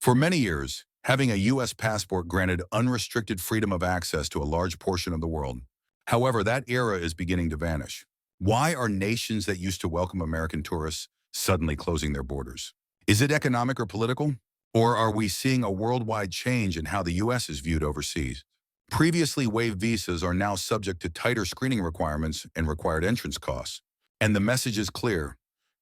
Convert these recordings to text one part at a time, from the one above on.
For many years, having a U.S. passport granted unrestricted freedom of access to a large portion of the world. However, that era is beginning to vanish. Why are nations that used to welcome American tourists suddenly closing their borders? Is it economic or political? Or are we seeing a worldwide change in how the U.S. is viewed overseas? Previously waived visas are now subject to tighter screening requirements and required entrance costs. And the message is clear.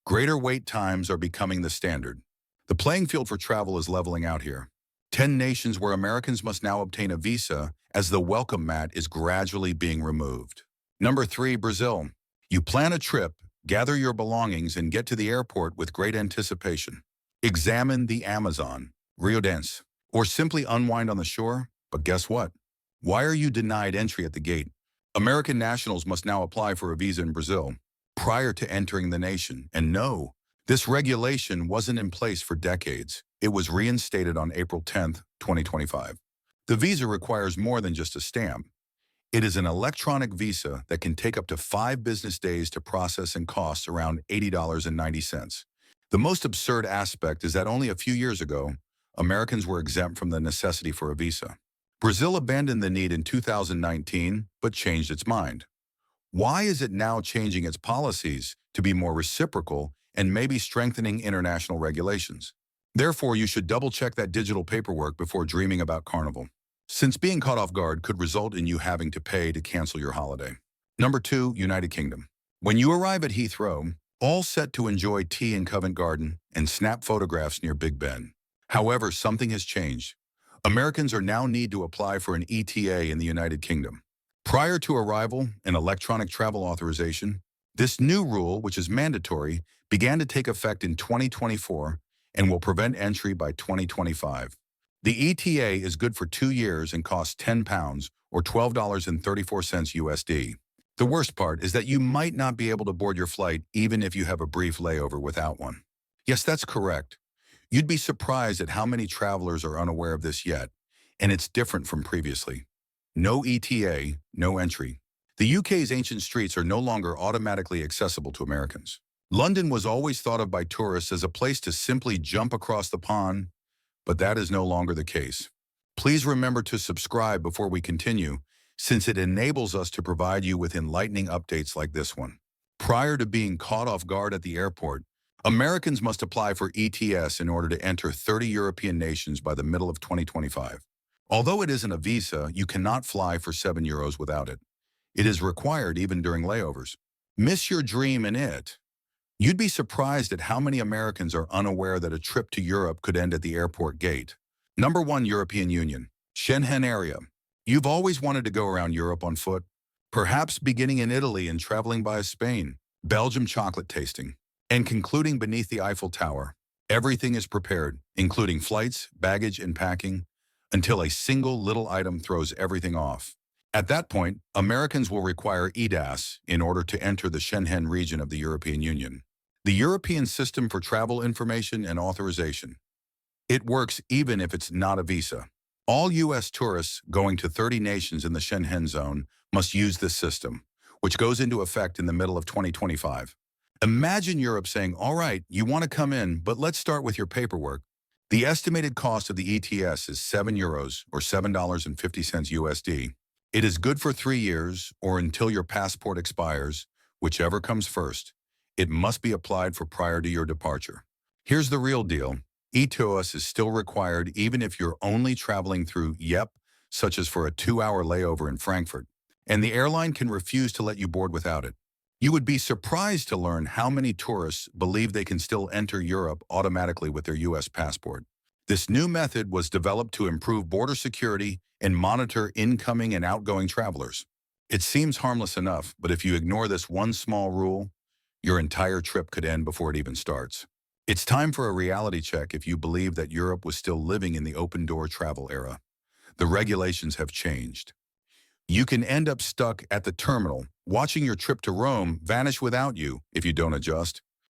Greater wait times are becoming the standard. The playing field for travel is leveling out here. 10 nations where Americans must now obtain a visa as the welcome mat is gradually being removed. Number 3, Brazil. You plan a trip, gather your belongings, and get to the airport with great anticipation. Examine the Amazon, Rio Dense, or simply unwind on the shore. But guess what? Why are you denied entry at the gate? American nationals must now apply for a visa in Brazil prior to entering the nation. And no, this regulation wasn't in place for decades. It was reinstated on April 10, 2025. The visa requires more than just a stamp. It is an electronic visa that can take up to 5 business days to process and costs around $80.90. The most absurd aspect is that only a few years ago, Americans were exempt from the necessity for a visa. Brazil abandoned the need in 2019, but changed its mind. Why is it now changing its policies to be more reciprocal and maybe strengthening international regulations? Therefore, you should double-check that digital paperwork before dreaming about Carnival, since being caught off guard could result in you having to pay to cancel your holiday. Number 2, United Kingdom. When you arrive at Heathrow, all set to enjoy tea in Covent Garden and snap photographs near Big Ben. However, something has changed. Americans are now need to apply for an ETA in the United Kingdom. Prior to arrival, an electronic travel authorization, this new rule, which is mandatory, began to take effect in 2024 and will prevent entry by 2025. The ETA is good for 2 years and costs £10 or $12.34 USD. The worst part is that you might not be able to board your flight even if you have a brief layover without one. Yes, that's correct. You'd be surprised at how many travelers are unaware of this yet, and it's different from previously. No ETA, no entry. The UK's ancient streets are no longer automatically accessible to Americans. London was always thought of by tourists as a place to simply jump across the pond, but that is no longer the case. Please remember to subscribe before we continue, since it enables us to provide you with enlightening updates like this one. Prior to being caught off guard at the airport, Americans must apply for ETS in order to enter 30 European nations by the middle of 2025. Although it isn't a visa, you cannot fly for €7 without it. It is required even during layovers. Miss your dream in it. You'd be surprised at how many Americans are unaware that a trip to Europe could end at the airport gate. Number 1, European Union. Schengen area. You've always wanted to go around Europe on foot, perhaps beginning in Italy and traveling by Spain, Belgium chocolate tasting, and concluding beneath the Eiffel Tower. Everything is prepared, including flights, baggage, and packing, until a single little item throws everything off. At that point, Americans will require EDAS in order to enter the Schengen region of the European Union, the European System for Travel Information and Authorization. It works even if it's not a visa. All U.S. tourists going to 30 nations in the Schengen zone must use this system, which goes into effect in the middle of 2025. Imagine Europe saying, all right, you want to come in, but let's start with your paperwork. The estimated cost of the ETS is €7 or $7.50 USD. It is good for 3 years or until your passport expires, whichever comes first. It must be applied for prior to your departure. Here's the real deal. ETOS is still required even if you're only traveling through such as for a 2-hour layover in Frankfurt, and the airline can refuse to let you board without it. You would be surprised to learn how many tourists believe they can still enter Europe automatically with their U.S. passport. This new method was developed to improve border security and monitor incoming and outgoing travelers. It seems harmless enough, but if you ignore this one small rule, your entire trip could end before it even starts. It's time for a reality check if you believe that Europe was still living in the open-door travel era. The regulations have changed. You can end up stuck at the terminal, watching your trip to Rome vanish without you if you don't adjust.